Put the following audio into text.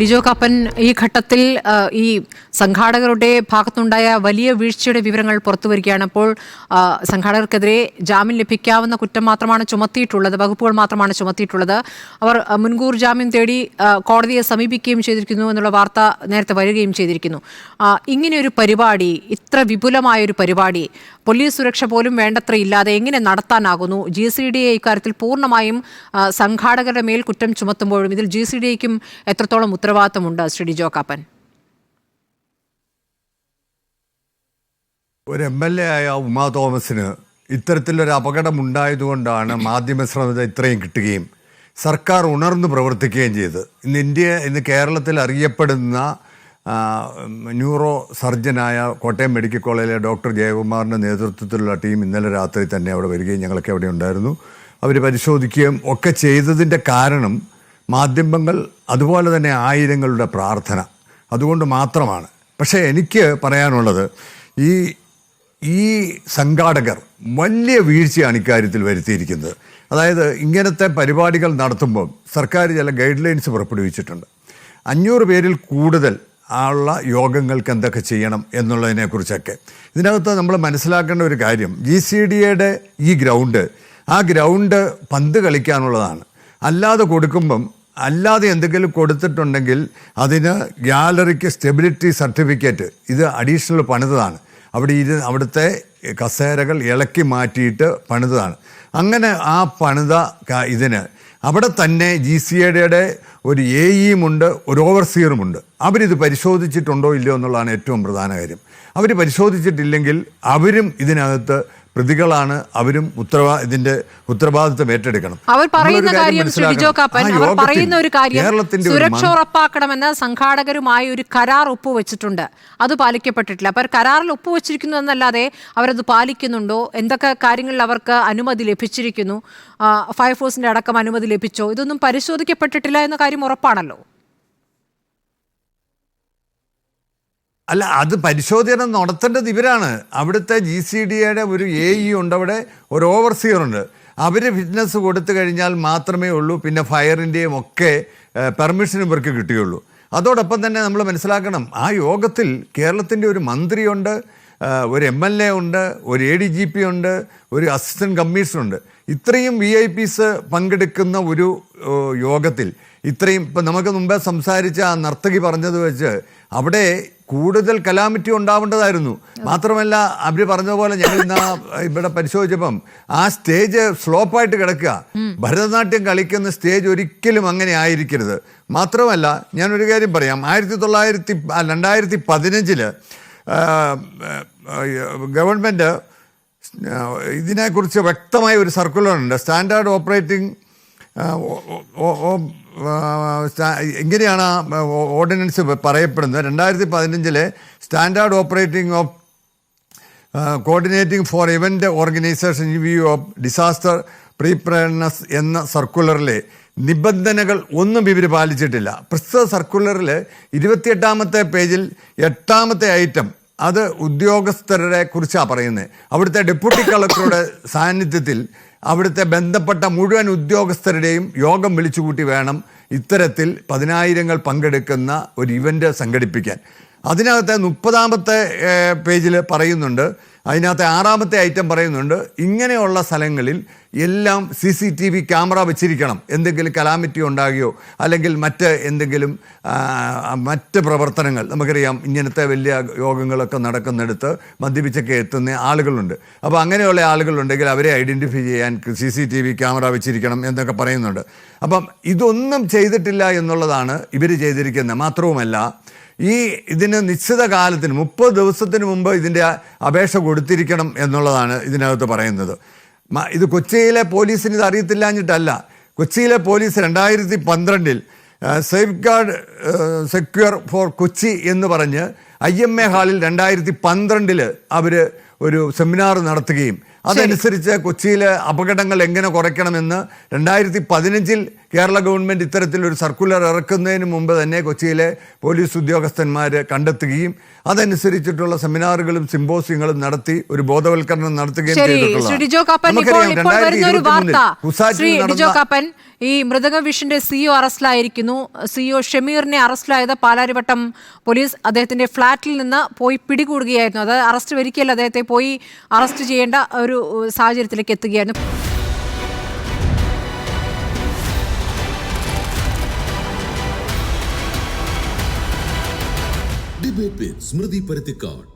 ഡിജോ കാപ്പൻ, ഈ ഘട്ടത്തിൽ ഈ സംഘാടകരുടെ ഭാഗത്തുണ്ടായ വലിയ വീഴ്ചയുടെ വിവരങ്ങൾ പുറത്തുവരികയാണ്. അപ്പോൾ സംഘാടകർക്കെതിരെ ജാമ്യം ലഭിക്കാവുന്ന കുറ്റം മാത്രമാണ് ചുമത്തിയിട്ടുള്ളത്, വകുപ്പുകൾ മാത്രമാണ് ചുമത്തിയിട്ടുള്ളത്. അവർ മുൻകൂർ ജാമ്യം തേടി കോടതിയെ സമീപിക്കുകയും ചെയ്തിരിക്കുന്നു എന്നുള്ള വാർത്ത നേരത്തെ വരികയും ചെയ്തിരിക്കുന്നു. ഇങ്ങനെയൊരു പരിപാടി, ഇത്ര വിപുലമായൊരു പരിപാടി, പോലീസ് സുരക്ഷ പോലും വേണ്ടത്ര ഇല്ലാതെ എങ്ങനെ നടത്താനാകുന്നു? GCDA ഇക്കാര്യത്തിൽ പൂർണ്ണമായും സംഘാടകരുടെ മേൽ കുറ്റം ചുമത്തുമ്പോഴും ഇതിൽ GCDAയ്ക്കും എത്രത്തോളം ഉത്തരവാദിത്തമുണ്ട് ശ്രീ ഡിജോ കാപ്പൻ? ഒരു MLA ആയ ഉമാ തോമസിന് ഇത്തരത്തിലൊരു അപകടം ഉണ്ടായതുകൊണ്ടാണ് മാധ്യമ ശ്രദ്ധ ഇത്രയും കിട്ടുകയും സർക്കാർ ഉണർന്നു പ്രവർത്തിക്കുകയും ചെയ്ത് ഇന്ന് കേരളത്തിൽ അറിയപ്പെടുന്ന ന്യൂറോ സർജനായ കോട്ടയം മെഡിക്കൽ കോളേജിലെ ഡോക്ടർ ജയകുമാറിൻ്റെ നേതൃത്വത്തിലുള്ള ടീം ഇന്നലെ രാത്രി തന്നെ അവിടെ വരികയും ഞങ്ങളൊക്കെ അവിടെ ഉണ്ടായിരുന്നു. അവർ പരിശോധിക്കുകയും ഒക്കെ ചെയ്തതിൻ്റെ കാരണം മാധ്യമങ്ങൾ അതുപോലെ തന്നെ ആയിരങ്ങളുടെ പ്രാർത്ഥന അതുകൊണ്ട് മാത്രമാണ്. പക്ഷേ എനിക്ക് പറയാനുള്ളത് ഈ സംഘാടകർ വലിയ വീഴ്ചയാണ് ഇക്കാര്യത്തിൽ വരുത്തിയിരിക്കുന്നത്. അതായത് ഇങ്ങനത്തെ പരിപാടികൾ നടത്തുമ്പോൾ സർക്കാർ ചില ഗൈഡ് ലൈൻസ് പുറപ്പെടുവിച്ചിട്ടുണ്ട്. 500 പേരിൽ കൂടുതൽ ഉള്ള യോഗങ്ങൾക്ക് എന്തൊക്കെ ചെയ്യണം എന്നുള്ളതിനെക്കുറിച്ചൊക്കെ. ഇതിനകത്ത് നമ്മൾ മനസ്സിലാക്കേണ്ട ഒരു കാര്യം, GCDAയുടെ ഈ ഗ്രൗണ്ട് പന്ത് കളിക്കാനുള്ളതാണ്. അല്ലാതെ കൊടുക്കുമ്പം അല്ലാതെ എന്തെങ്കിലും കൊടുത്തിട്ടുണ്ടെങ്കിൽ അതിന് ഗ്യാലറിക്ക് സ്റ്റെബിലിറ്റി സർട്ടിഫിക്കറ്റ് ഇത് അഡീഷണൽ പണിതാണ്. അവിടുത്തെ കസേരകൾ ഇളക്കി മാറ്റിയിട്ട് പണിതാണ്. അങ്ങനെ ആ പണിത ഇതിന് അവിടെ തന്നെ GCDAയുടെ ഒരു AEയുമുണ്ട്, ഒരു ഓവർസിയറുമുണ്ട്. അവരിത് പരിശോധിച്ചിട്ടുണ്ടോ ഇല്ലയോ എന്നുള്ളതാണ് ഏറ്റവും പ്രധാന കാര്യം. അവർ പരിശോധിച്ചിട്ടില്ലെങ്കിൽ അവരും ഇതിനകത്ത് പ്രതികളാണ്, അവരും ഇതിന്റെ ഉത്തരവാദിത്വം ഏറ്റെടുക്കണം. അവർ പറയുന്ന കാര്യം സുരക്ഷ ഉറപ്പാക്കണമെന്ന് സംഘാടകരുമായി ഒരു കരാർ ഒപ്പുവെച്ചിട്ടുണ്ട്, അത് പാലിക്കപ്പെട്ടിട്ടില്ല. അപ്പോൾ കരാറിൽ ഒപ്പുവെച്ചിരിക്കുന്നു എന്നല്ലാതെ അവരത് പാലിക്കുന്നുണ്ടോ, എന്തൊക്കെ കാര്യങ്ങളിൽ അവർക്ക് അനുമതി ലഭിച്ചിരിക്കുന്നു, ഫയർഫോഴ്സിന്റെ അടക്കം അനുമതി ലഭിച്ചോ, ഇതൊന്നും പരിശോധിക്കപ്പെട്ടിട്ടില്ല എന്ന കാര്യം ഉറപ്പാണല്ലോ. അല്ല, അത് പരിശോധന നടത്തേണ്ടത് ഇവരാണ്. അവിടുത്തെ GCDAയുടെ ഒരു AE ഉണ്ട്, അവിടെ ഒരു ഓവർസിയർ ഉണ്ട്. അവർ ഫിറ്റ്നസ് കൊടുത്തു കഴിഞ്ഞാൽ മാത്രമേ ഉള്ളൂ പിന്നെ ഫയറിൻ്റെയും ഒക്കെ പെർമിഷൻ ഇവർക്ക് കിട്ടുകയുള്ളൂ. അതോടൊപ്പം തന്നെ നമ്മൾ മനസ്സിലാക്കണം, ആ യോഗത്തിൽ കേരളത്തിൻ്റെ ഒരു മന്ത്രിയുണ്ട്, ഒരു MLA ഉണ്ട്, ഒരു ADGP ഉണ്ട്, ഒരു അസിസ്റ്റന്റ് കമ്മീഷണറുണ്ട്. ഇത്രയും VIPs പങ്കെടുക്കുന്ന ഒരു യോഗത്തിൽ ഇത്രയും ഇപ്പം നമുക്ക് മുമ്പേ സംസാരിച്ച ആ നർത്തകി പറഞ്ഞത് വെച്ച് അവിടെ കൂടുതൽ കലാമിറ്റി ഉണ്ടാവേണ്ടതായിരുന്നു. മാത്രമല്ല അവർ പറഞ്ഞതുപോലെ ഞങ്ങൾ ഇന്ന് ഇവിടെ പരിശോധിച്ചപ്പം ആ സ്റ്റേജ് സ്ലോപ്പായിട്ട് കിടക്കുക. ഭരതനാട്യം കളിക്കുന്ന സ്റ്റേജ് ഒരിക്കലും അങ്ങനെ ആയിരിക്കരുത്. മാത്രമല്ല ഞാനൊരു കാര്യം പറയാം, 2015 ഗവൺമെൻറ് ഇതിനെക്കുറിച്ച് വ്യക്തമായ ഒരു സർക്കുലറുണ്ട്. സ്റ്റാൻഡേർഡ് ഓപ്പറേറ്റിംഗ് എങ്ങനെയാണ് ഓർഡിനൻസ് പറയപ്പെടുന്നത്? 2015 standard operating of coordinating for event organisation in view of disaster preparedness എന്ന സർക്കുലറിലെ നിബന്ധനകൾ ഒന്നും ഇവർ പാലിച്ചിട്ടില്ല. പ്രസ്തുത സർക്കുലറിൽ 28ാമത്തെ പേജിൽ 8ാമത്തെ ഐറ്റം അത് ഉദ്യോഗസ്ഥരെ കുറിച്ചാണ് പറയുന്നത്. അവിടുത്തെ ഡെപ്യൂട്ടി കളക്ടറുടെ സാന്നിധ്യത്തിൽ അവിടുത്തെ ബന്ധപ്പെട്ട മുഴുവൻ ഉദ്യോഗസ്ഥരുടെയും യോഗം വിളിച്ചുകൂട്ടി വേണം ഇത്തരത്തിൽ 10,000 പങ്കെടുക്കുന്ന ഒരു ഇവൻ്റ് സംഘടിപ്പിക്കാൻ. അതിനകത്ത് 30ാമത്തെ പേജിൽ പറയുന്നുണ്ട്, അതിനകത്ത് 6ാമത്തെ ഐറ്റം പറയുന്നുണ്ട്, ഇങ്ങനെയുള്ള സ്ഥലങ്ങളിൽ എല്ലാം CCTV ക്യാമറ വെച്ചിരിക്കണം. എന്തെങ്കിലും കലാമിറ്റി ഉണ്ടാകുകയോ അല്ലെങ്കിൽ മറ്റ് പ്രവർത്തനങ്ങൾ, നമുക്കറിയാം ഇങ്ങനത്തെ വലിയ യോഗങ്ങളൊക്കെ നടക്കുന്നിടത്ത് മദ്യപിച്ചൊക്കെ എത്തുന്ന ആളുകളുണ്ട്. അപ്പോൾ അങ്ങനെയുള്ള ആളുകളുണ്ടെങ്കിൽ അവരെ ഐഡൻറ്റിഫൈ ചെയ്യാൻ CCTV ക്യാമറ വെച്ചിരിക്കണം എന്നൊക്കെ പറയുന്നുണ്ട്. അപ്പം ഇതൊന്നും ചെയ്തിട്ടില്ല എന്നുള്ളതാണ് ഇവർ ചെയ്തിരിക്കുന്നത്. മാത്രവുമല്ല, ഇതിന് നിശ്ചിത കാലത്തിന് 30 ദിവസത്തിന് മുമ്പ് ഇതിൻ്റെ അപേക്ഷ കൊടുത്തിരിക്കണം എന്നുള്ളതാണ് ഇതിനകത്ത് പറയുന്നത്. ഇത് കൊച്ചിയിലെ പോലീസിന് ഇത് അറിയത്തില്ലാഞ്ഞിട്ടല്ല. കൊച്ചിയിലെ police 2012 safeguard secure for Kochi എന്ന് പറഞ്ഞ് IMA ഹാളിൽ 2012 അവർ ഒരു സെമിനാർ നടത്തുകയും അതനുസരിച്ച് കൊച്ചിയിലെ അപകടങ്ങൾ എങ്ങനെ കുറയ്ക്കണമെന്ന് 2015 കേരള ഗവൺമെൻറ് ഇത്തരത്തിലൊരു സർക്കുലർ ഇറക്കുന്നതിന് മുമ്പ് തന്നെ കൊച്ചിയിലെ പോലീസ് ഉദ്യോഗസ്ഥന്മാർ കണ്ടെത്തുകയും അതനുസരിച്ചിട്ടുള്ള സെമിനാറുകളും സിമ്പോസിയങ്ങളും നടത്തി ഒരു ബോധവൽക്കരണം നടത്തുകയും ശരി ശ്രീ ഡിജോ കാപ്പൻ, ഇപ്പോൾ വരുന്ന ഒരു വാർത്ത ശ്രീ ഡിജോ കാപ്പൻ, ഈ മൃദംഗ വിഷന്റെ സിഇഒ അറസ്റ്റിലായിരിക്കുന്നു. സിഇഒ ഷമീറിനെ അറസ്റ്റിലായത് പാലാരിവട്ടം പോലീസ് അദ്ദേഹത്തിന്റെ ഫ്ളാറ്റിൽ നിന്ന് പോയി പിടികൂടുകയായിരുന്നു. അത് അറസ്റ്റ് വരിക്കല്ല, അദ്ദേഹത്തെ പോയി അറസ്റ്റ് ചെയ്യേണ്ട ഒരു സാഹചര്യത്തിലേക്ക് എത്തുകയായിരുന്നു. Debate with Smriti Parathikkad.